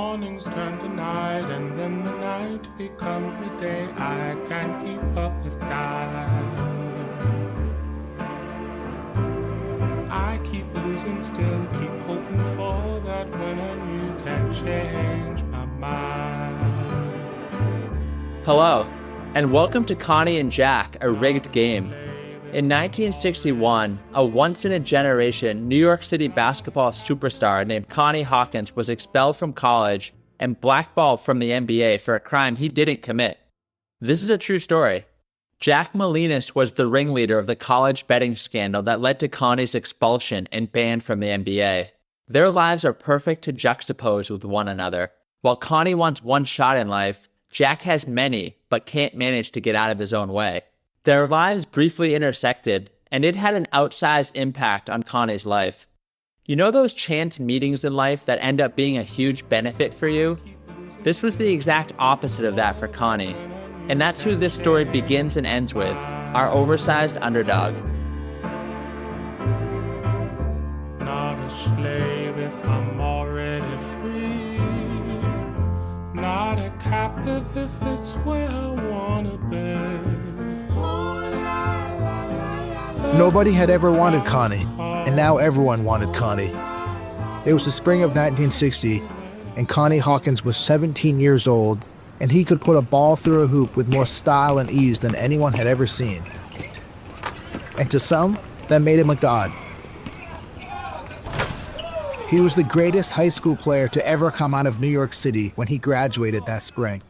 mornings turn to night, and then the night becomes the day. I can't keep up with time. I keep losing still, keep hoping for that winner, and you can change my mind. Hello, and welcome to Connie and Jack, a rigged game. In 1961, a once-in-a-generation New York City basketball superstar named Connie Hawkins was expelled from college and blackballed from the NBA for a crime he didn't commit. This is a true story. Jack Molinas was the ringleader of the college betting scandal that led to Connie's expulsion and ban from the NBA. Their lives are perfect to juxtapose with one another. While Connie wants one shot in life, Jack has many, but can't manage to get out of his own way. Their lives briefly intersected, and it had an outsized impact on Connie's life. You know those chance meetings in life that end up being a huge benefit for you? This was the exact opposite of that for Connie. And that's who this story begins and ends with, our oversized underdog. Not a slave if I'm already free. Not a captive if it's where I wanna be. Nobody had ever wanted Connie, and now everyone wanted Connie. It was the spring of 1960, and Connie Hawkins was 17 years old, and he could put a ball through a hoop with more style and ease than anyone had ever seen. And to some, that made him a god. He was the greatest high school player to ever come out of New York City when he graduated that spring.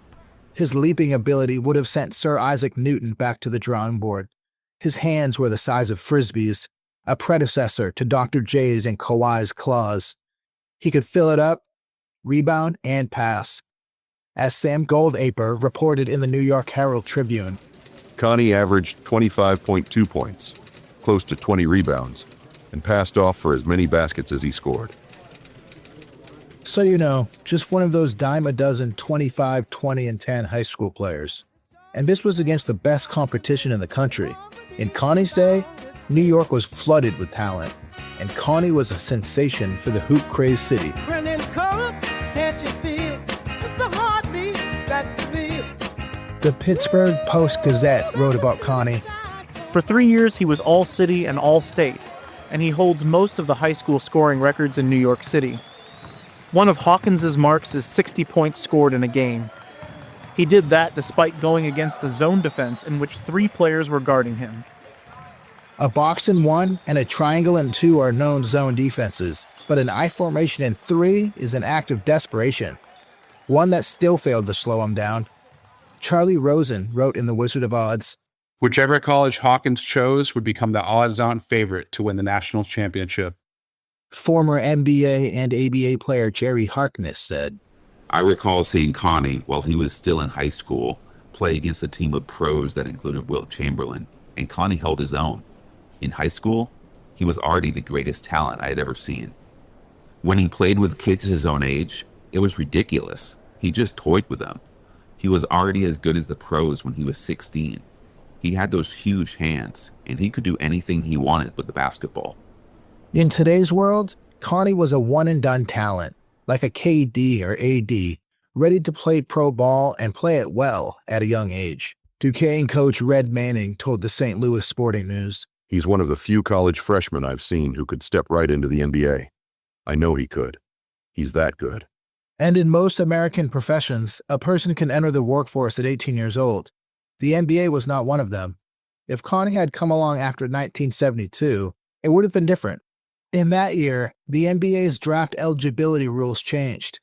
His leaping ability would have sent Sir Isaac Newton back to the drawing board. His hands were the size of frisbees, a predecessor to Dr. J's and Kawhi's claws. He could fill it up, rebound, and pass. As Sam Goldaper reported in the New York Herald Tribune, Connie averaged 25.2 points, close to 20 rebounds, and passed off for as many baskets as he scored. So you know, just one of those dime a dozen 25, 20, and 10 high school players. And this was against the best competition in the country. In Connie's day, New York was flooded with talent, and Connie was a sensation for the hoop-crazed city. The Pittsburgh Post-Gazette wrote about Connie. For 3 years, he was all-city and all-state, and he holds most of the high school scoring records in New York City. One of Hawkins's marks is 60 points scored in a game. He did that despite going against the zone defense in which 3 players were guarding him. A box in 1 and a triangle in 2 are known zone defenses, but an I formation in 3 is an act of desperation, one that still failed to slow him down. Charley Rosen wrote in The Wizard of Odds, "Whichever college Hawkins chose would become the odds-on favorite to win the national championship." Former NBA and ABA player Jerry Harkness said, I recall seeing Connie, while he was still in high school, play against a team of pros that included Wilt Chamberlain, and Connie held his own. In high school, he was already the greatest talent I had ever seen. When he played with kids his own age, it was ridiculous. He just toyed with them. He was already as good as the pros when he was 16. He had those huge hands, and he could do anything he wanted with the basketball. In today's world, Connie was a one-and-done talent, like a KD or AD, ready to play pro ball and play it well at a young age. Duquesne coach Red Manning told the St. Louis Sporting News, He's one of the few college freshmen I've seen who could step right into the NBA. I know he could. He's that good. And in most American professions, a person can enter the workforce at 18 years old. The NBA was not one of them. If Connie had come along after 1972, it would have been different. In that year, the NBA's draft eligibility rules changed.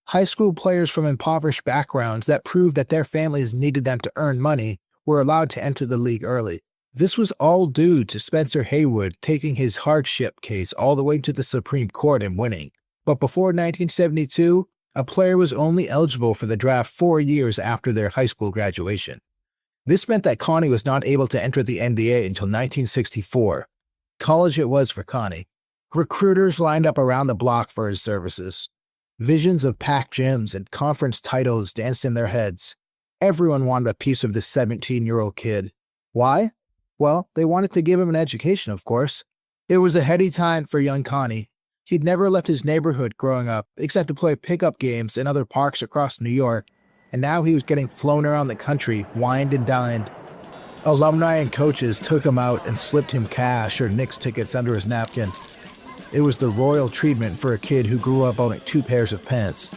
High school players from impoverished backgrounds that proved that their families needed them to earn money were allowed to enter the league early. This was all due to Spencer Haywood taking his hardship case all the way to the Supreme Court and winning. But before 1972, a player was only eligible for the draft 4 years after their high school graduation. This meant that Connie was not able to enter the NBA until 1964. College it was for Connie. Recruiters lined up around the block for his services. Visions of packed gyms and conference titles danced in their heads. Everyone wanted a piece of this 17-year-old kid. Why? Well, they wanted to give him an education, of course. It was a heady time for young Connie. He'd never left his neighborhood growing up, except to play pickup games in other parks across New York, and now he was getting flown around the country, wined and dined. Alumni and coaches took him out and slipped him cash or Knicks tickets under his napkin. It was the royal treatment for a kid who grew up owning 2 pairs of pants.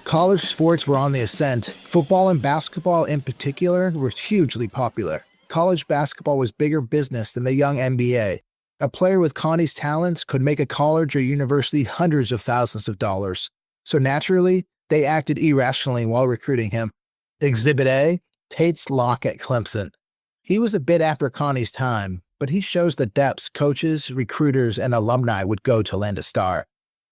College sports were on the ascent. Football and basketball in particular were hugely popular. College basketball was bigger business than the young NBA. A player with Connie's talents could make a college or university hundreds of thousands of dollars. So naturally, they acted irrationally while recruiting him. Exhibit A, Tate's lock at Clemson. He was a bit after Connie's time, but he shows the depths coaches, recruiters, and alumni would go to land a star.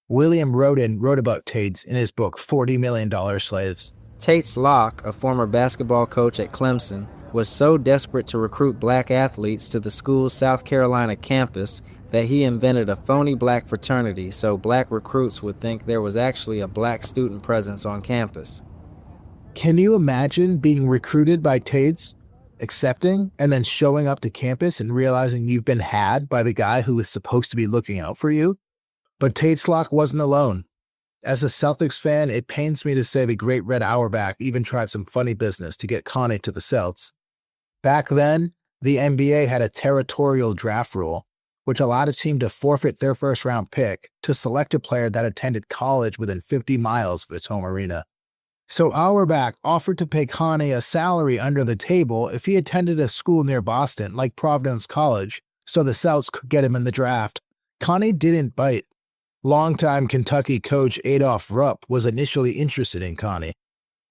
William Roden wrote about Tate's in his book $40 Million Slaves. Tate's Locke, a former basketball coach at Clemson, was so desperate to recruit black athletes to the school's South Carolina campus that he invented a phony black fraternity so black recruits would think there was actually a black student presence on campus. Can you imagine being recruited by Tate's, accepting, and then showing up to campus and realizing you've been had by the guy who was supposed to be looking out for you? But Tate's Lock wasn't alone. As a Celtics fan, it pains me to say the great Red Auerbach even tried some funny business to get Connie to the Celts. Back then, the NBA had a territorial draft rule, which allowed a team to forfeit their first-round pick to select a player that attended college within 50 miles of its home arena. So Auerbach offered to pay Connie a salary under the table if he attended a school near Boston, like Providence College, so the Celts could get him in the draft. Connie didn't bite. Longtime Kentucky coach Adolph Rupp was initially interested in Connie.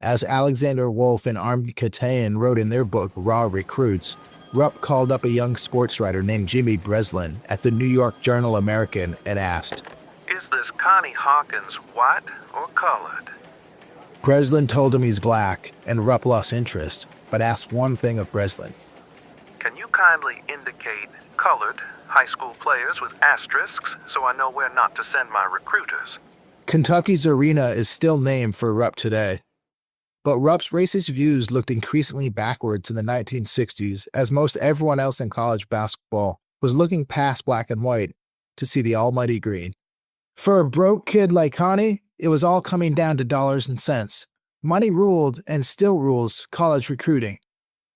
As Alexander Wolf and Army Katayan wrote in their book Raw Recruits, Rupp called up a young sports writer named Jimmy Breslin at the New York Journal-American and asked, "Is this Connie Hawkins white or colored?" Breslin told him he's black, and Rupp lost interest, but asked one thing of Breslin. "Can you kindly indicate colored high school players with asterisks so I know where not to send my recruiters?" Kentucky's arena is still named for Rupp today. But Rupp's racist views looked increasingly backwards in the 1960s as most everyone else in college basketball was looking past black and white to see the almighty green. For a broke kid like Connie, it was all coming down to dollars and cents. Money ruled and still rules college recruiting.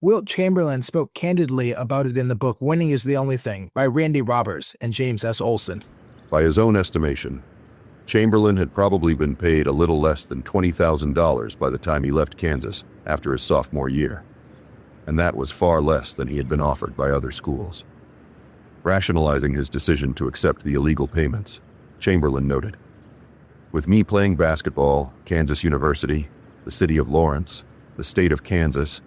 Wilt Chamberlain spoke candidly about it in the book Winning is the Only Thing by Randy Roberts and James S. Olson. By his own estimation, Chamberlain had probably been paid a little less than $20,000 by the time he left Kansas after his sophomore year, and that was far less than he had been offered by other schools. Rationalizing his decision to accept the illegal payments, Chamberlain noted, "With me playing basketball, Kansas University, the city of Lawrence, the state of Kansas,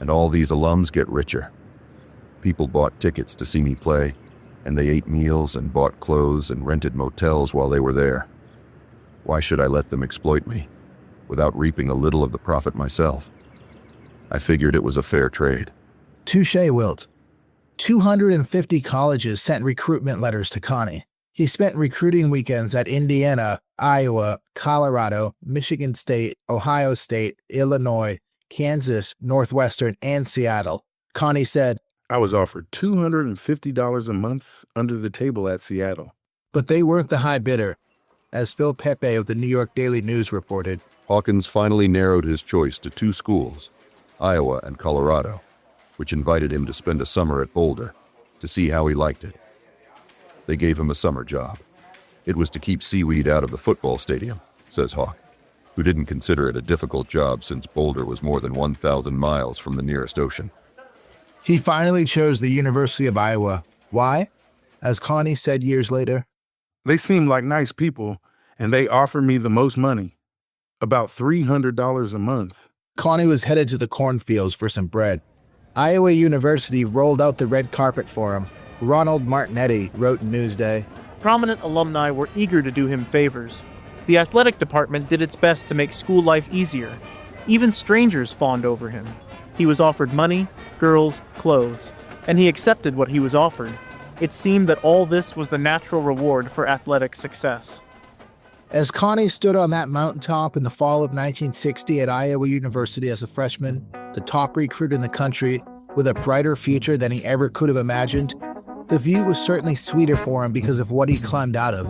and all these alums get richer. People bought tickets to see me play, and they ate meals and bought clothes and rented motels while they were there. Why should I let them exploit me without reaping a little of the profit myself? I figured it was a fair trade." Touché, Wilt. 250 colleges sent recruitment letters to Connie. He spent recruiting weekends at Indiana, Iowa, Colorado, Michigan State, Ohio State, Illinois, Kansas, Northwestern, and Seattle. Connie said, "I was offered $250 a month under the table at Seattle." But they weren't the high bidder. As Phil Pepe of the New York Daily News reported, Hawkins finally narrowed his choice to 2 schools, Iowa and Colorado, which invited him to spend a summer at Boulder to see how he liked it. They gave him a summer job. It was to keep seaweed out of the football stadium, says Hawk, who didn't consider it a difficult job since Boulder was more than 1,000 miles from the nearest ocean. he finally chose the University of Iowa. Why? As Connie said years later, "They seem like nice people, and they offered me the most money, about $300 a month." Connie was headed to the cornfields for some bread. Iowa University rolled out the red carpet for him. Ronald Martinetti wrote in Newsday, Prominent alumni were eager to do him favors. The athletic department did its best to make school life easier. Even strangers fawned over him. He was offered money, girls, clothes, and he accepted what he was offered. It seemed that all this was the natural reward for athletic success. As Connie stood on that mountaintop in the fall of 1960 at Iowa University as a freshman, the top recruit in the country, with a brighter future than he ever could have imagined, the view was certainly sweeter for him because of what he climbed out of.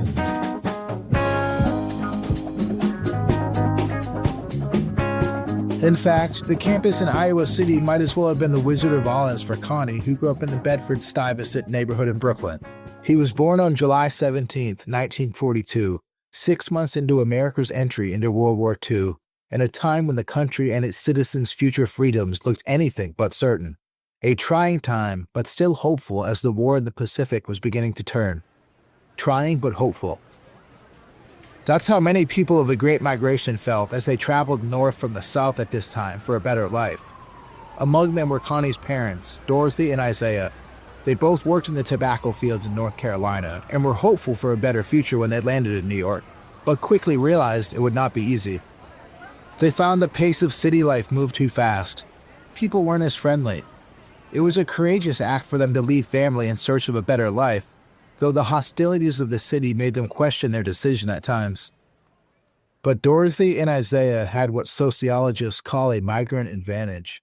In fact, the campus in Iowa City might as well have been the Wizard of Oz for Connie, who grew up in the Bedford-Stuyvesant neighborhood in Brooklyn. He was born on July 17, 1942, 6 months into America's entry into World War II, in a time when the country and its citizens' future freedoms looked anything but certain. A trying time, but still hopeful as the war in the Pacific was beginning to turn. Trying but hopeful. That's how many people of the Great Migration felt as they traveled north from the South at this time for a better life. Among them were Connie's parents, Dorothy and Isaiah. They both worked in the tobacco fields in North Carolina and were hopeful for a better future when they landed in New York, but quickly realized it would not be easy. They found the pace of city life moved too fast. People weren't as friendly. It was a courageous act for them to leave family in search of a better life, though the hostilities of the city made them question their decision at times. But Dorothy and Isaiah had what sociologists call a migrant advantage.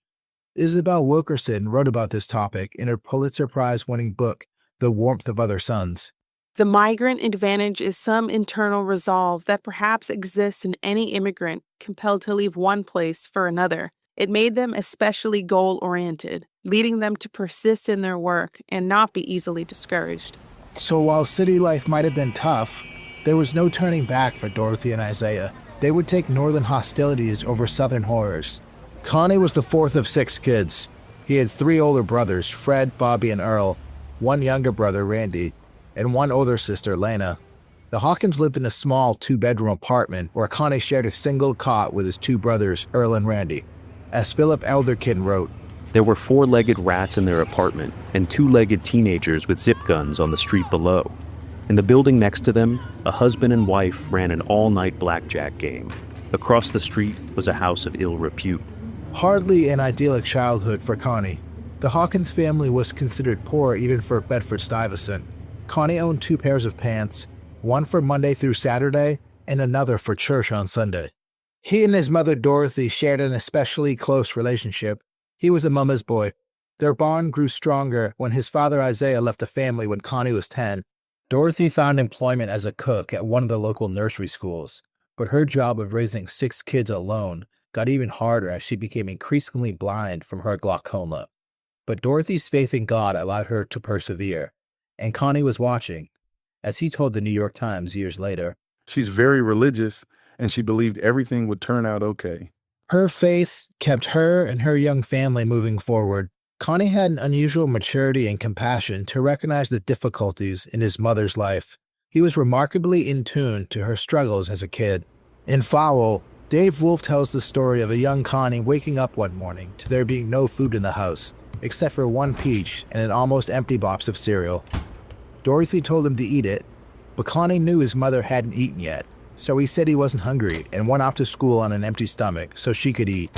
Isabel Wilkerson wrote about this topic in her Pulitzer Prize-winning book, The Warmth of Other Suns. The migrant advantage is some internal resolve that perhaps exists in any immigrant compelled to leave one place for another. It made them especially goal-oriented, leading them to persist in their work and not be easily discouraged. So while city life might have been tough, there was no turning back for Dorothy and Isaiah. They would take northern hostilities over southern horrors. Connie was the fourth of 6 kids. He had 3 older brothers, Fred, Bobby, and Earl, 1 younger brother, Randy, and 1 older sister, Lena. The Hawkins lived in a small 2-bedroom apartment where Connie shared a single cot with his 2 brothers, Earl and Randy. As Philip Elderkin wrote, "There were 4-legged rats in their apartment and 2-legged teenagers with zip guns on the street below. In the building next to them, a husband and wife ran an all-night blackjack game. Across the street was a house of ill repute." Hardly an idyllic childhood for Connie. The Hawkins family was considered poor even for Bedford-Stuyvesant. Connie owned 2 pairs of pants, one for Monday through Saturday and another for church on Sunday. He and his mother Dorothy shared an especially close relationship. He was a mama's boy. Their bond grew stronger when his father Isaiah left the family when Connie was 10. Dorothy found employment as a cook at one of the local nursery schools, but her job of raising 6 kids alone got even harder as she became increasingly blind from her glaucoma. But Dorothy's faith in God allowed her to persevere, and Connie was watching, as he told the New York Times years later. She's very religious, and she believed everything would turn out okay. Her faith kept her and her young family moving forward. Connie had an unusual maturity and compassion to recognize the difficulties in his mother's life. He was remarkably in tune to her struggles as a kid. In Fowl, Dave Wolf tells the story of a young Connie waking up one morning to there being no food in the house, except for 1 peach and an almost empty box of cereal. Dorothy told him to eat it, but Connie knew his mother hadn't eaten yet, so he said he wasn't hungry and went off to school on an empty stomach so she could eat.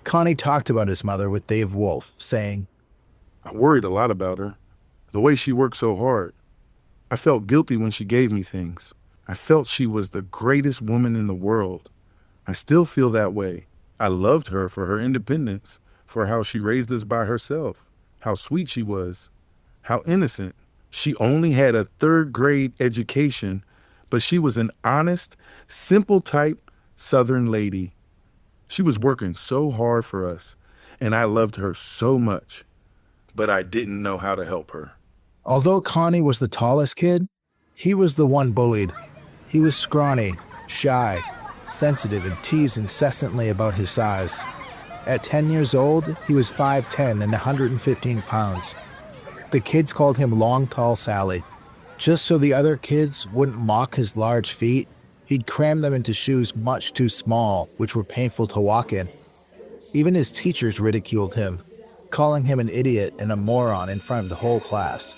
Connie talked about his mother with Dave Wolf, saying, "I worried a lot about her, the way she worked so hard. I felt guilty when she gave me things. I felt she was the greatest woman in the world. I still feel that way. I loved her for her independence, for how she raised us by herself, how sweet she was, how innocent. She only had a 3rd grade education, but she was an honest, simple type Southern lady. She was working so hard for us, and I loved her so much, but I didn't know how to help her." Although Connie was the tallest kid, he was the one bullied. He was scrawny, shy, sensitive, and teased incessantly about his size. At 10 years old, he was 5'10" and 115 pounds. The kids called him Long Tall Sally. Just so the other kids wouldn't mock his large feet, he'd cram them into shoes much too small, which were painful to walk in. Even his teachers ridiculed him, calling him an idiot and a moron in front of the whole class.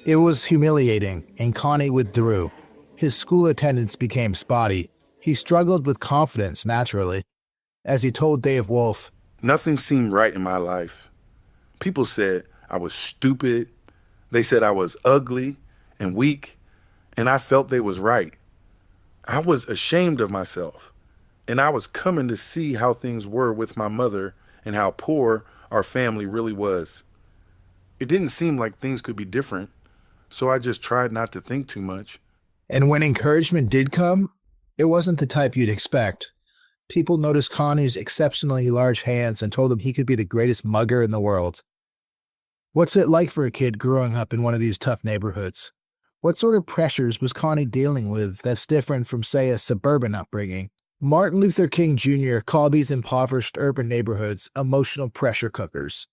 It was humiliating, and Connie withdrew. His school attendance became spotty. He struggled with confidence naturally. As he told Dave Wolf, "Nothing seemed right in my life. People said I was stupid. They said I was ugly and weak, and I felt they was right. I was ashamed of myself, and I was coming to see how things were with my mother and how poor our family really was. It didn't seem like things could be different, so I just tried not to think too much." And when encouragement did come, it wasn't the type you'd expect. People noticed Connie's exceptionally large hands and told him he could be the greatest mugger in the world. What's it like for a kid growing up in one of these tough neighborhoods? What sort of pressures was Connie dealing with that's different from, say, a suburban upbringing? Martin Luther King Jr. called these impoverished urban neighborhoods emotional pressure cookers.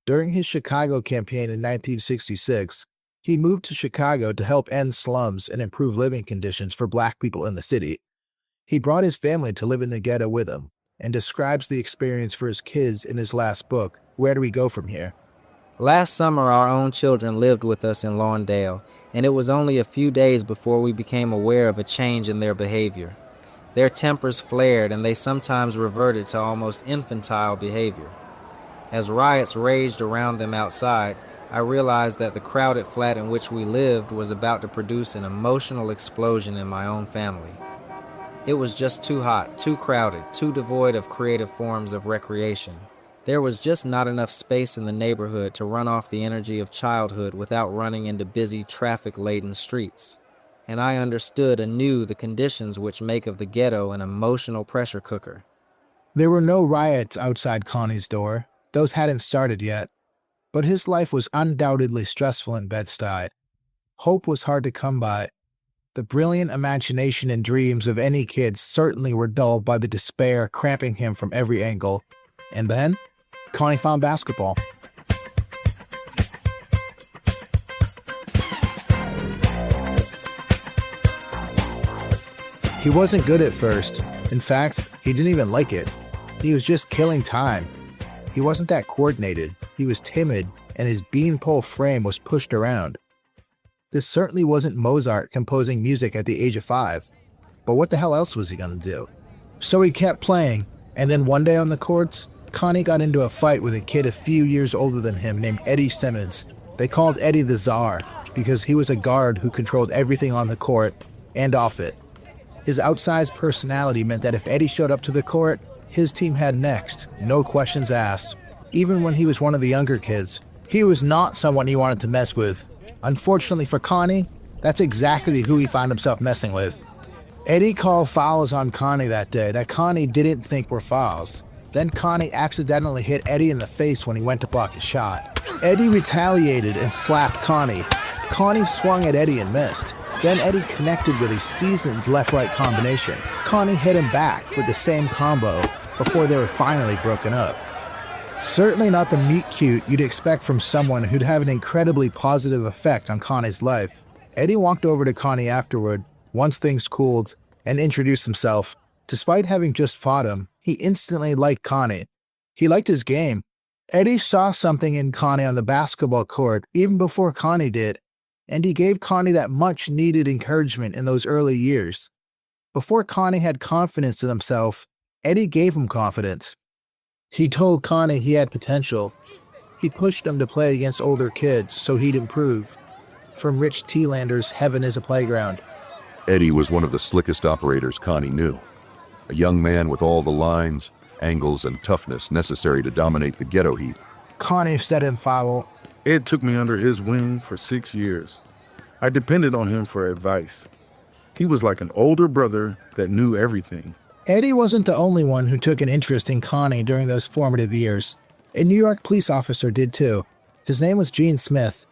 During his Chicago campaign in 1966, he moved to Chicago to help end slums and improve living conditions for Black people in the city. He brought his family to live in the ghetto with him and describes the experience for his kids in his last book, Where Do We Go From Here? Last summer, our own children lived with us in Lawndale, and it was only a few days before we became aware of a change in their behavior. Their tempers flared, and they sometimes reverted to almost infantile behavior. As riots raged around them outside, I realized that the crowded flat in which we lived was about to produce an emotional explosion in my own family. It was just too hot, too crowded, too devoid of creative forms of recreation. There was just not enough space in the neighborhood to run off the energy of childhood without running into busy, traffic-laden streets. And I understood anew the conditions which make of the ghetto an emotional pressure cooker. There were no riots outside Connie's door. Those hadn't started yet. But his life was undoubtedly stressful in Bed-Stuy. Hope was hard to come by. The brilliant imagination and dreams of any kid certainly were dulled by the despair cramping him from every angle. And then, Connie found basketball. He wasn't good at first. In fact, he didn't even like it. He was just killing time. He wasn't that coordinated. He was timid, and his beanpole frame was pushed around. This certainly wasn't Mozart composing music at the age of 5. But what the hell else was he gonna do? So he kept playing, and then one day on the courts, Connie got into a fight with a kid a few years older than him named Eddie Simmons. They called Eddie the Czar because he was a guard who controlled everything on the court and off it. His outsized personality meant that if Eddie showed up to the court, his team had next, no questions asked. Even when he was one of the younger kids, he was not someone he wanted to mess with. Unfortunately for Connie, that's exactly who he found himself messing with. Eddie called fouls on Connie that day that Connie didn't think were fouls. Then Connie accidentally hit Eddie in the face when he went to block his shot. Eddie retaliated and slapped Connie. Connie swung at Eddie and missed. Then Eddie connected with a seasoned left-right combination. Connie hit him back with the same combo before they were finally broken up. Certainly not the meet-cute you'd expect from someone who'd have an incredibly positive effect on Connie's life. Eddie walked over to Connie afterward, once things cooled, and introduced himself. Despite having just fought him, he instantly liked Connie. He liked his game. Eddie saw something in Connie on the basketball court even before Connie did, and he gave Connie that much-needed encouragement in those early years. Before Connie had confidence in himself, Eddie gave him confidence. He told Connie he had potential. He pushed him to play against older kids so he'd improve. From Rich T-Lander's Heaven is a Playground. Eddie was one of the slickest operators Connie knew. A young man with all the lines, angles, and toughness necessary to dominate the ghetto heat. Connie set him foul. Ed took me under his wing for 6 years. I depended on him for advice. He was like an older brother that knew everything. Eddie wasn't the only one who took an interest in Connie during those formative years. A New York police officer did too. His name was Gene Smith.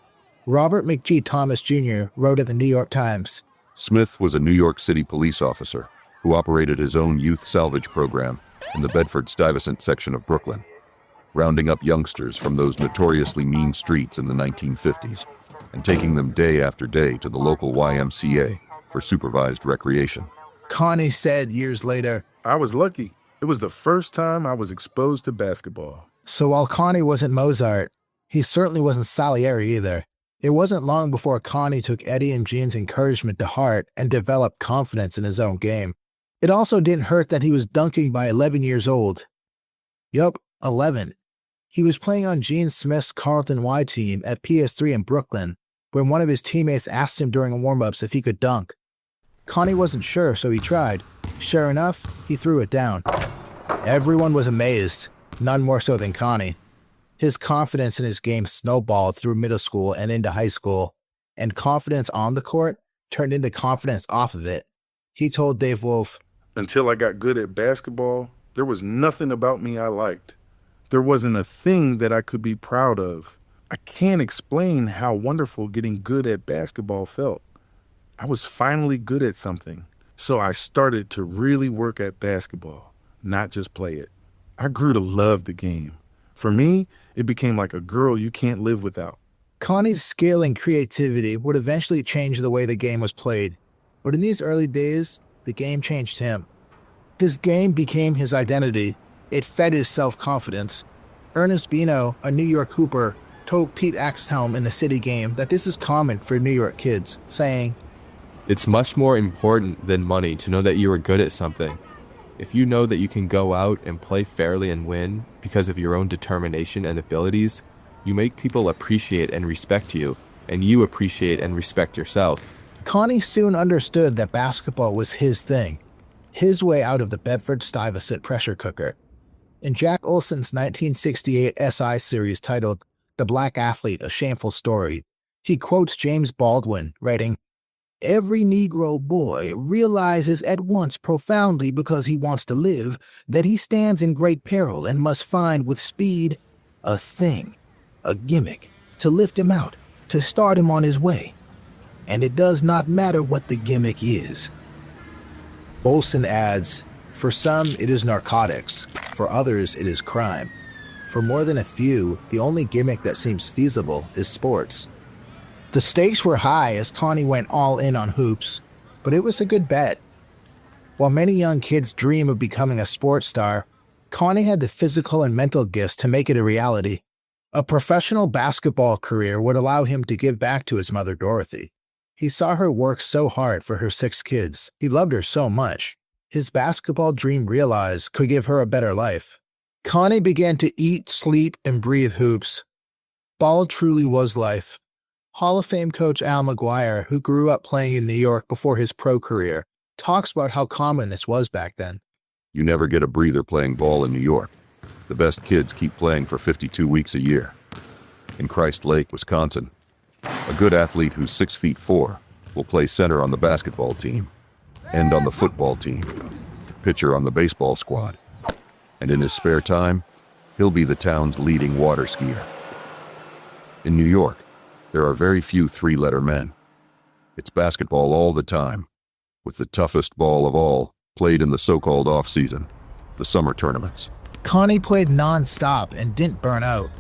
Robert McG. Thomas Jr. wrote at the New York Times. Smith was a New York City police officer who operated his own youth salvage program in the Bedford-Stuyvesant section of Brooklyn, rounding up youngsters from those notoriously mean streets in the 1950s and taking them day after day to the local YMCA for supervised recreation. Connie said years later, I was lucky. It was the first time I was exposed to basketball. So while Connie wasn't Mozart, he certainly wasn't Salieri either. It wasn't long before Connie took Eddie and Gene's encouragement to heart and developed confidence in his own game. It also didn't hurt that he was dunking by 11 years old. Yup, 11. He was playing on Gene Smith's Carlton Y team at PS3 in Brooklyn, when one of his teammates asked him during warm-ups if he could dunk. Connie wasn't sure, so he tried. Sure enough, he threw it down. Everyone was amazed, none more so than Connie. His confidence in his game snowballed through middle school and into high school, and confidence on the court turned into confidence off of it. He told Dave Wolf, Until I got good at basketball, there was nothing about me I liked. There wasn't a thing that I could be proud of. I can't explain how wonderful getting good at basketball felt. I was finally good at something, so I started to really work at basketball, not just play it. I grew to love the game. For me, it became like a girl you can't live without. Connie's skill and creativity would eventually change the way the game was played, but in these early days, the game changed him. His game became his identity. It fed his self-confidence. Ernest Bino, a New York hooper, told Pete Axthelm in the City game that this is common for New York kids, saying, "It's much more important than money to know that you are good at something. If you know that you can go out and play fairly and win because of your own determination and abilities, you make people appreciate and respect you, and you appreciate and respect yourself." Connie soon understood that basketball was his thing, his way out of the Bedford-Stuyvesant pressure cooker. In Jack Olson's 1968 SI series titled The Black Athlete, A Shameful Story, he quotes James Baldwin, writing, "Every Negro boy realizes at once profoundly because he wants to live that he stands in great peril and must find with speed a thing, a gimmick, to lift him out, to start him on his way. And it does not matter what the gimmick is." Olson adds, "For some, it is narcotics. For others, it is crime. For more than a few, the only gimmick that seems feasible is sports." The stakes were high as Connie went all in on hoops, but it was a good bet. While many young kids dream of becoming a sports star, Connie had the physical and mental gifts to make it a reality. A professional basketball career would allow him to give back to his mother, Dorothy. He saw her work so hard for her 6 kids. He loved her so much. His basketball dream realized could give her a better life. Connie began to eat, sleep, and breathe hoops. Ball truly was life. Hall of Fame coach Al McGuire, who grew up playing in New York before his pro career, talks about how common this was back then. You never get a breather playing ball in New York. The best kids keep playing for 52 weeks a year. In Christ Lake, Wisconsin, a good athlete who's 6'4" will play center on the basketball team, end on the football team, pitcher on the baseball squad, and in his spare time, he'll be the town's leading water skier. In New York, there are very few 3-letter men. It's basketball all the time, with the toughest ball of all played in the so-called off-season, the summer tournaments. Connie played non-stop and didn't burn out.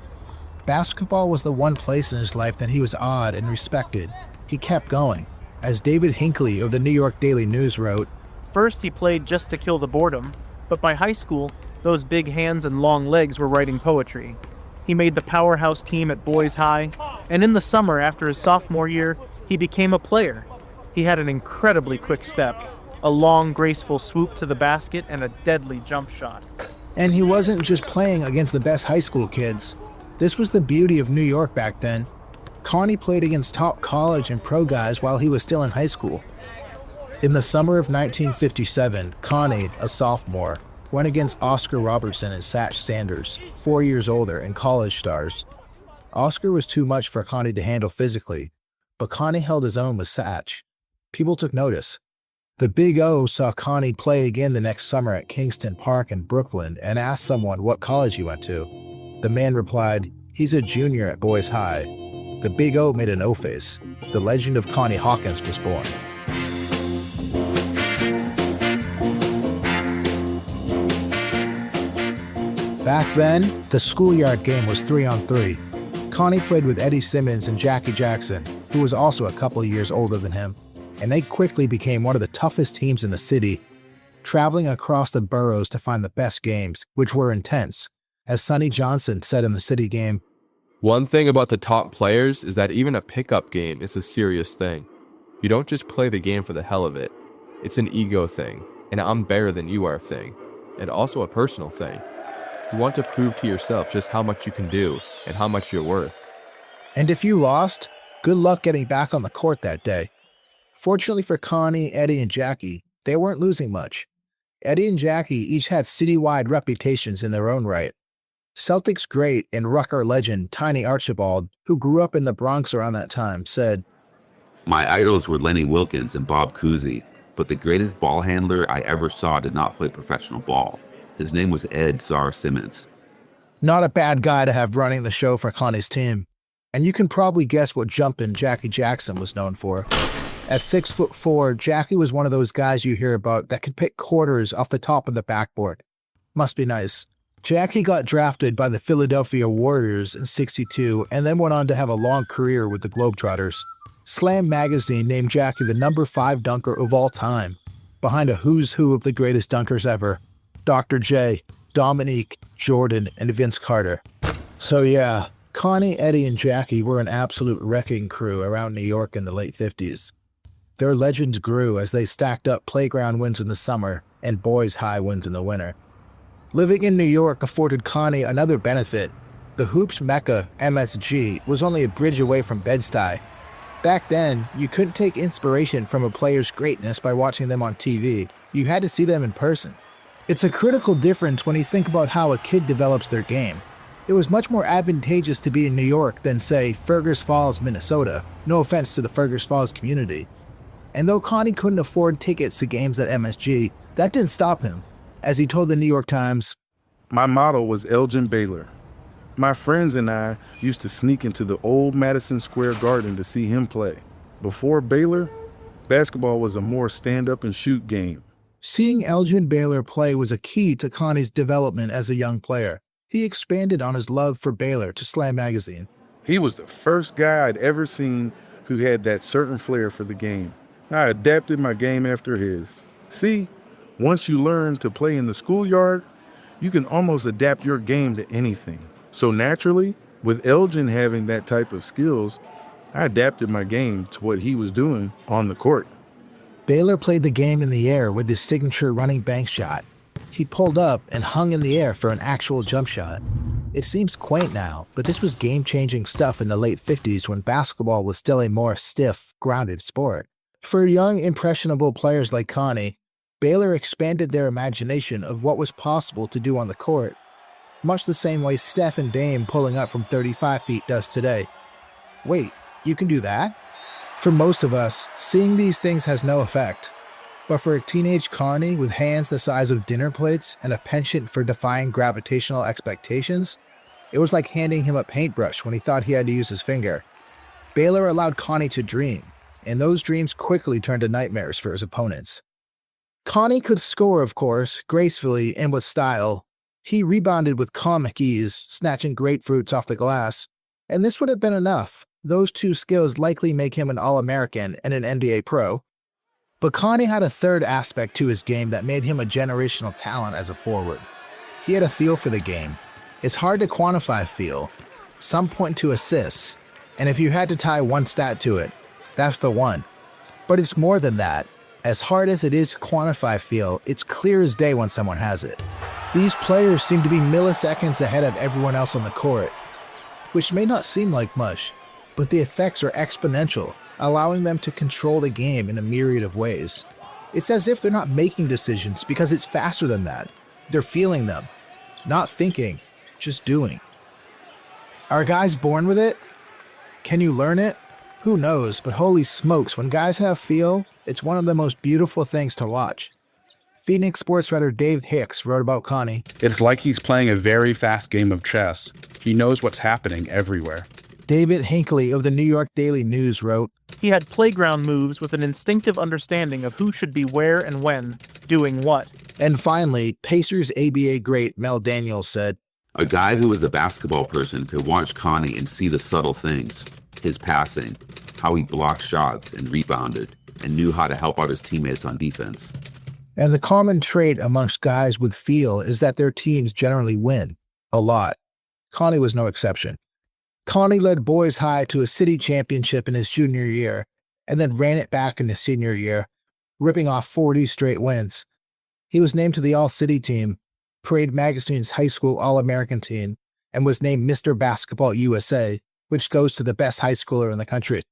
Basketball was the one place in his life that he was awed and respected. He kept going. As David Hinckley of the New York Daily News wrote, First he played just to kill the boredom, but by high school, those big hands and long legs were writing poetry. He made the powerhouse team at Boys High, and in the summer after his sophomore year, he became a player. He had an incredibly quick step, a long, graceful swoop to the basket, and a deadly jump shot. And he wasn't just playing against the best high school kids. This was the beauty of New York back then. Connie played against top college and pro guys while he was still in high school. In the summer of 1957, Connie, a sophomore, went against Oscar Robertson and Satch Sanders, 4 years older and college stars. Oscar was too much for Connie to handle physically, but Connie held his own with Satch. People took notice. The Big O saw Connie play again the next summer at Kingston Park in Brooklyn and asked someone what college he went to. The man replied, "He's a junior at Boys High." The Big O made an O-face. The legend of Connie Hawkins was born. Back then, the schoolyard game was 3-on-3. Connie played with Eddie Simmons and Jackie Jackson, who was also a couple of years older than him, and they quickly became one of the toughest teams in the city, traveling across the boroughs to find the best games, which were intense. As Sonny Johnson said in the City game, "One thing about the top players is that even a pickup game is a serious thing. You don't just play the game for the hell of it. It's an ego thing, and I'm better than you are thing, and also a personal thing. You want to prove to yourself just how much you can do and how much you're worth." And if you lost, good luck getting back on the court that day. Fortunately for Connie, Eddie, and Jackie, they weren't losing much. Eddie and Jackie each had citywide reputations in their own right. Celtics great and Rucker legend Tiny Archibald, who grew up in the Bronx around that time, said, "My idols were Lenny Wilkins and Bob Cousy. But the greatest ball handler I ever saw did not play professional ball. His name was Ed Czar Simmons. Not a bad guy to have running the show for Connie's team. And you can probably guess what jumpin' Jackie Jackson was known for. At 6'4", Jackie was one of those guys you hear about that can pick quarters off the top of the backboard. Must be nice. Jackie got drafted by the Philadelphia Warriors in '62 and then went on to have a long career with the Globetrotters. Slam magazine named Jackie the number 5 dunker of all time, behind a who's who of the greatest dunkers ever: Dr. J, Dominique, Jordan, and Vince Carter. So yeah, Connie, Eddie, and Jackie were an absolute wrecking crew around New York in the late 50s. Their legends grew as they stacked up playground wins in the summer and boys' high wins in the winter. Living in New York afforded Connie another benefit. The Hoops Mecca, MSG, was only a bridge away from Bed-Stuy. Back then, you couldn't take inspiration from a player's greatness by watching them on TV. You had to see them in person. It's a critical difference when you think about how a kid develops their game. It was much more advantageous to be in New York than, say, Fergus Falls, Minnesota. No offense to the Fergus Falls community. And though Connie couldn't afford tickets to games at MSG, that didn't stop him. As he told the New York Times, "My motto was Elgin Baylor. My friends and I used to sneak into the old Madison Square Garden to see him play. Before Baylor, basketball was a more stand-up-and-shoot game." Seeing Elgin Baylor play was a key to Connie's development as a young player. He expanded on his love for Baylor to Slam magazine. "He was the first guy I'd ever seen who had that certain flair for the game. I adapted my game after his. See, once you learn to play in the schoolyard, you can almost adapt your game to anything. So naturally, with Elgin having that type of skills, I adapted my game to what he was doing on the court." Baylor played the game in the air with his signature running bank shot. He pulled up and hung in the air for an actual jump shot. It seems quaint now, but this was game-changing stuff in the late 50s when basketball was still a more stiff, grounded sport. For young, impressionable players like Connie, Baylor expanded their imagination of what was possible to do on the court, much the same way Steph and Dame pulling up from 35 feet does today. Wait, you can do that? For most of us, seeing these things has no effect. But for a teenage Connie with hands the size of dinner plates and a penchant for defying gravitational expectations, it was like handing him a paintbrush when he thought he had to use his finger. Baylor allowed Connie to dream, and those dreams quickly turned to nightmares for his opponents. Connie could score, of course, gracefully and with style. He rebounded with comic ease, snatching grapefruits off the glass. And this would have been enough. Those two skills likely make him an All-American and an NBA pro. But Connie had a third aspect to his game that made him a generational talent as a forward. He had a feel for the game. It's hard to quantify feel. Some point to assists, and if you had to tie one stat to it, that's the one. But it's more than that. As hard as it is to quantify feel, it's clear as day when someone has it. These players seem to be milliseconds ahead of everyone else on the court, which may not seem like much, but the effects are exponential, allowing them to control the game in a myriad of ways. It's as if they're not making decisions because it's faster than that. They're feeling them, not thinking, just doing. Are guys born with it? Can you learn it? Who knows, but holy smokes, when guys have feel, it's one of the most beautiful things to watch. Phoenix sports writer Dave Hicks wrote about Connie. "It's like he's playing a very fast game of chess. He knows what's happening everywhere." David Hinckley of the New York Daily News wrote, He had playground moves with an instinctive understanding of who should be where and when, doing what. And finally, Pacers ABA great Mel Daniels said, "A guy who was a basketball person could watch Connie and see the subtle things. His passing, how he blocked shots and rebounded, and knew how to help out his teammates on defense." And the common trait amongst guys with feel is that their teams generally win. A lot. Connie was no exception. Connie led boys high to a city championship in his junior year, and then ran it back in his senior year, ripping off 40 straight wins. He was named to the All-City team, Parade Magazine's high school All-American team, and was named Mr. Basketball USA, which goes to the best high schooler in the country.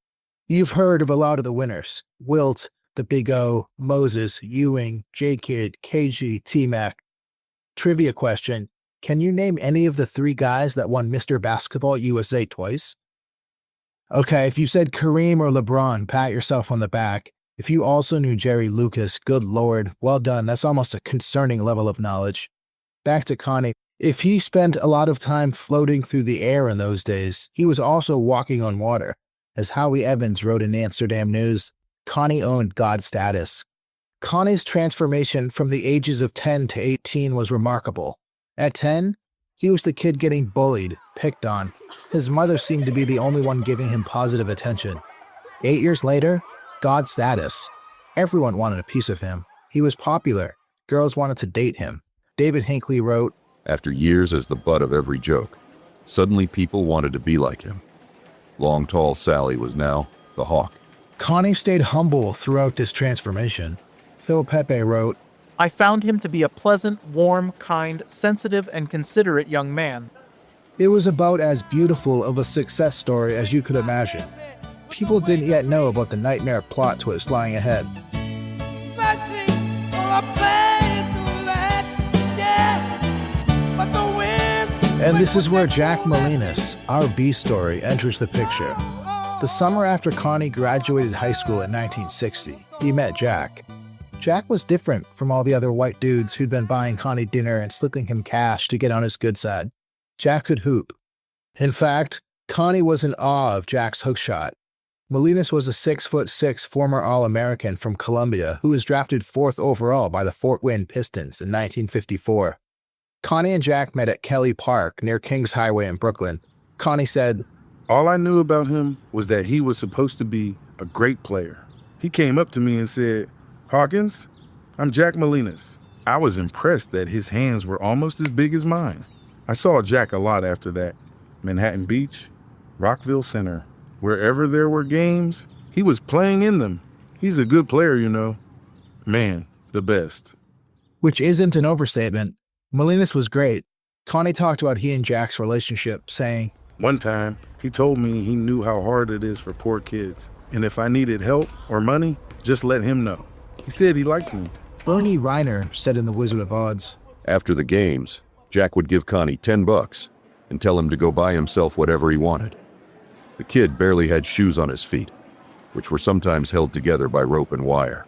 You've heard of a lot of the winners: Wilt, the Big O, Moses, Ewing, J-Kid, KG, T-Mac. Trivia question: can you name any of the 3 guys that won Mr. Basketball USA twice? Okay, if you said Kareem or LeBron, pat yourself on the back. If you also knew Jerry Lucas, good lord, well done, that's almost a concerning level of knowledge. Back to Connie. If he spent a lot of time floating through the air in those days, he was also walking on water. As Howie Evans wrote in Amsterdam News, Connie owned God status. Connie's transformation from the ages of 10 to 18 was remarkable. At 10, he was the kid getting bullied, picked on. His mother seemed to be the only one giving him positive attention. 8 years later, God status. Everyone wanted a piece of him. He was popular. Girls wanted to date him. David Hinckley wrote, After years as the butt of every joke, suddenly people wanted to be like him. Long, tall Sally was now the Hawk. Connie stayed humble throughout this transformation. Phil Pepe wrote, I found him to be a pleasant, warm, kind, sensitive, and considerate young man. It was about as beautiful of a success story as you could imagine. People didn't yet know about the nightmare plot twist lying ahead. And this is where Jack Molinas, our B story, enters the picture. The summer after Connie graduated high school in 1960, he met Jack. Jack was different from all the other white dudes who'd been buying Connie dinner and slipping him cash to get on his good side. Jack could hoop. In fact, Connie was in awe of Jack's hookshot. Molinas was a 6'6" former All-American from Columbia who was drafted 4th overall by the Fort Wayne Pistons in 1954. Connie and Jack met at Kelly Park near Kings Highway in Brooklyn. Connie said, All I knew about him was that he was supposed to be a great player. He came up to me and said, Hawkins, I'm Jack Molinas. I was impressed that his hands were almost as big as mine. I saw Jack a lot after that. Manhattan Beach, Rockville Center. Wherever there were games, he was playing in them. He's a good player, you know. Man, the best. Which isn't an overstatement. Molinas was great. Connie talked about he and Jack's relationship, saying, One time, he told me he knew how hard it is for poor kids, and if I needed help or money, just let him know. He said he liked me. Bernie Reiner said in The Wizard of Oz, After the games, Jack would give Connie $10 and tell him to go buy himself whatever he wanted. The kid barely had shoes on his feet, which were sometimes held together by rope and wire.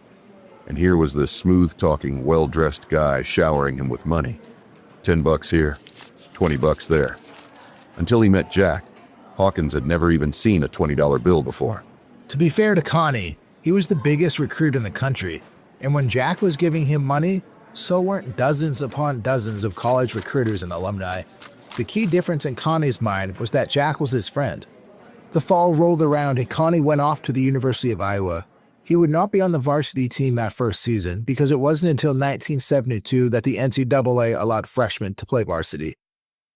And here was this smooth-talking, well-dressed guy showering him with money. $10 here, $20 there. Until he met Jack, Hawkins had never even seen a $20 bill before. To be fair to Connie, he was the biggest recruit in the country, and when Jack was giving him money, so weren't dozens upon dozens of college recruiters and alumni. The key difference in Connie's mind was that Jack was his friend. The fall rolled around and Connie went off to the University of Iowa. He would not be on the varsity team that first season because it wasn't until 1972 that the NCAA allowed freshmen to play varsity.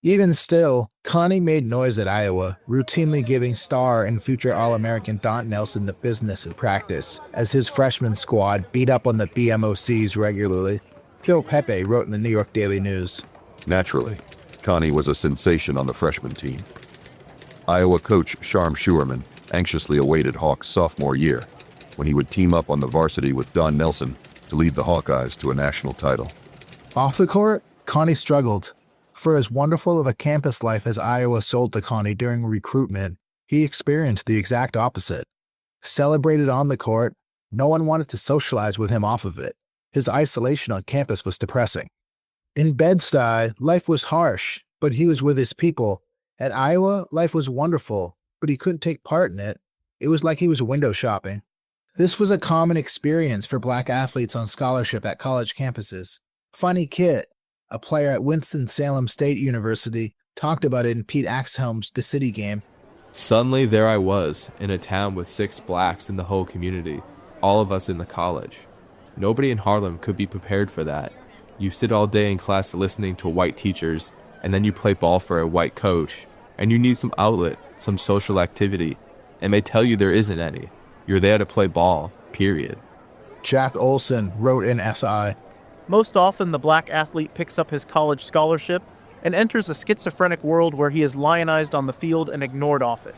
Even still, Connie made noise at Iowa, routinely giving star and future All-American Don Nelson the business and practice, as his freshman squad beat up on the BMOCs regularly. Phil Pepe wrote in the New York Daily News. Naturally, Connie was a sensation on the freshman team. Iowa coach Sharm Schuerman anxiously awaited Hawk's sophomore year, when he would team up on the varsity with Don Nelson to lead the Hawkeyes to a national title. Off the court, Connie struggled. For as wonderful of a campus life as Iowa sold to Connie during recruitment, he experienced the exact opposite. Celebrated on the court, no one wanted to socialize with him off of it. His isolation on campus was depressing. In Bed-Stuy, life was harsh, but he was with his people. At Iowa, life was wonderful, but he couldn't take part in it. It was like he was window shopping. This was a common experience for black athletes on scholarship at college campuses. Funny Kit, a player at Winston-Salem State University, talked about it in Pete Axhelm's The City Game. Suddenly there I was, in a town with 6 blacks in the whole community, all of us in the college. Nobody in Harlem could be prepared for that. You sit all day in class listening to white teachers, and then you play ball for a white coach, and you need some outlet, some social activity, and they tell you there isn't any. You're there to play ball, period. Jack Olson wrote in SI, Most often, the black athlete picks up his college scholarship and enters a schizophrenic world where he is lionized on the field and ignored off it.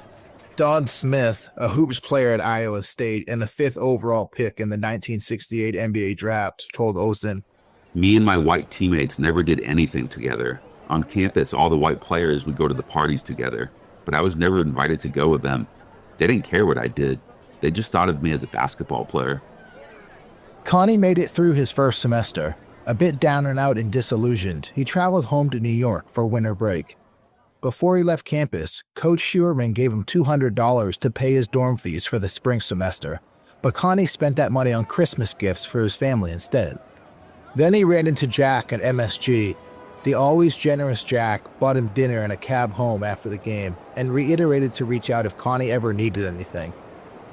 Don Smith, a hoops player at Iowa State and the 5th overall pick in the 1968 NBA draft, told Olson, Me and my white teammates never did anything together. On campus, all the white players would go to the parties together, but I was never invited to go with them. They didn't care what I did. They just thought of me as a basketball player. Connie made it through his first semester. A bit down and out and disillusioned, he traveled home to New York for winter break. Before he left campus, Coach Schuerman gave him $200 to pay his dorm fees for the spring semester, but Connie spent that money on Christmas gifts for his family instead. Then he ran into Jack at MSG. The always generous Jack bought him dinner and a cab home after the game and reiterated to reach out if Connie ever needed anything.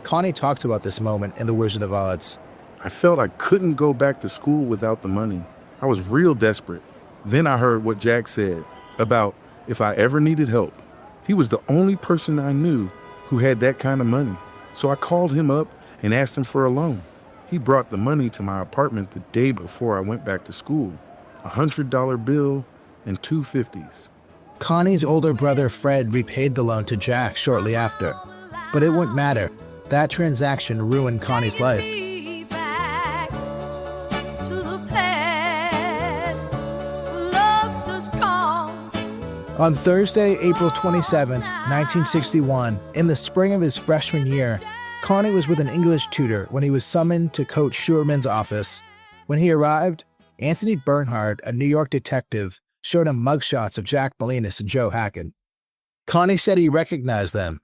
Connie talked about this moment in The Wizard of Oz. I felt I couldn't go back to school without the money. I was real desperate. Then I heard what Jack said about if I ever needed help. He was the only person I knew who had that kind of money. So I called him up and asked him for a loan. He brought the money to my apartment the day before I went back to school. A $100 bill and two 50s. Connie's older brother Fred repaid the loan to Jack shortly after. But it wouldn't matter. That transaction ruined Connie's life. On Thursday, April 27th, 1961, in the spring of his freshman year, Connie was with an English tutor when he was summoned to Coach Schuerman's office. When he arrived, Anthony Bernhard, a New York detective, showed him mugshots of Jack Molinas and Joe Hacken. Connie said he recognized them.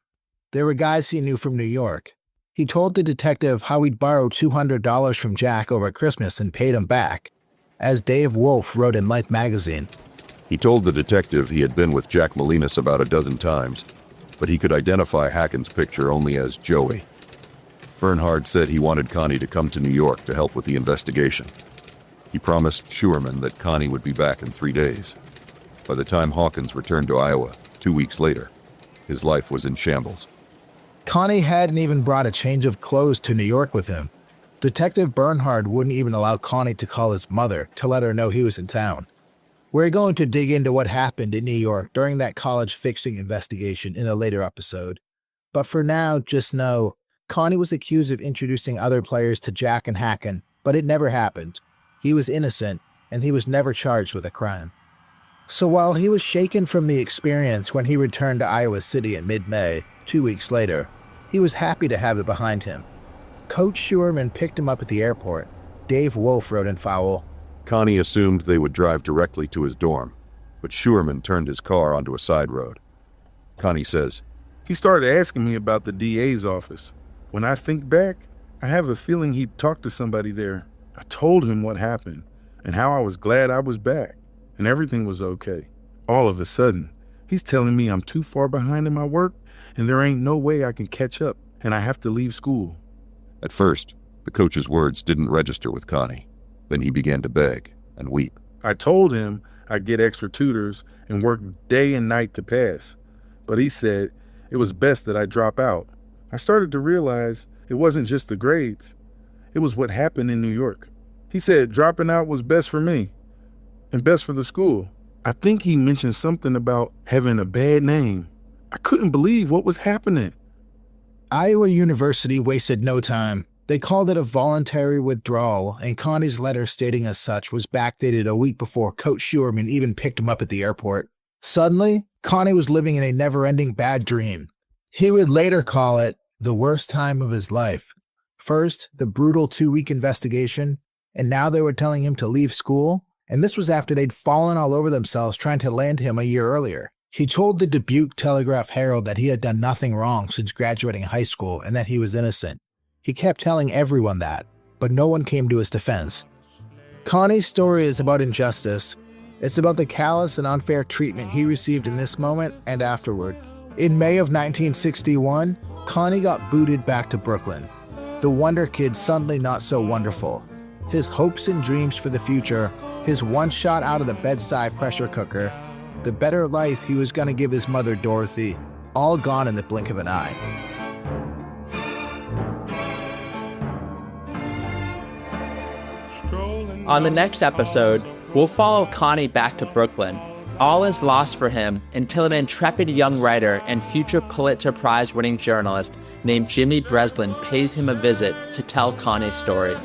They were guys he knew from New York. He told the detective how he'd borrowed $200 from Jack over Christmas and paid him back, as Dave Wolf wrote in Life magazine. He told the detective he had been with Jack Molinas about a dozen times, but he could identify Hacken's picture only as Joey. Bernhard said he wanted Connie to come to New York to help with the investigation. He promised Schuerman that Connie would be back in 3 days. By the time Hawkins returned to Iowa 2 weeks later, his life was in shambles. Connie hadn't even brought a change of clothes to New York with him. Detective Bernhard wouldn't even allow Connie to call his mother to let her know he was in town. We're going to dig into what happened in New York during that college fixing investigation in a later episode. But for now, just know, Connie was accused of introducing other players to Jack and Hacken, but it never happened. He was innocent, and he was never charged with a crime. So while he was shaken from the experience when he returned to Iowa City in mid-May, 2 weeks later, he was happy to have it behind him. Coach Schuerman picked him up at the airport. Dave Wolf wrote in Fowl. Connie assumed they would drive directly to his dorm, but Schuerman turned his car onto a side road. Connie says, he started asking me about the DA's office. When I think back, I have a feeling he'd talked to somebody there. I told him what happened and how I was glad I was back and everything was okay. All of a sudden, he's telling me I'm too far behind in my work and there ain't no way I can catch up and I have to leave school. At first, the coach's words didn't register with Connie. Then he began to beg and weep. I told him I'd get extra tutors and work day and night to pass, but he said it was best that I drop out. I started to realize it wasn't just the grades. It was what happened in New York. He said dropping out was best for me and best for the school. I think he mentioned something about having a bad name. I couldn't believe what was happening. Iowa University wasted no time. They called it a voluntary withdrawal, and Connie's letter stating as such was backdated a week before Coach Schuerman even picked him up at the airport. Suddenly, Connie was living in a never-ending bad dream. He would later call it the worst time of his life. First, the brutal 2-week investigation, and now they were telling him to leave school, and this was after they'd fallen all over themselves trying to land him a year earlier. He told the Dubuque Telegraph-Herald that he had done nothing wrong since graduating high school and that he was innocent. He kept telling everyone that, but no one came to his defense. Connie's story is about injustice. It's about the callous and unfair treatment he received in this moment and afterward. In May of 1961, Connie got booted back to Brooklyn. The wonder kid suddenly not so wonderful. His hopes and dreams for the future, his one shot out of the bedside pressure cooker, the better life he was going to give his mother Dorothy, all gone in the blink of an eye. On the next episode, we'll follow Connie back to Brooklyn. All is lost for him until an intrepid young writer and future Pulitzer Prize-winning journalist named Jimmy Breslin pays him a visit to tell Connie's story.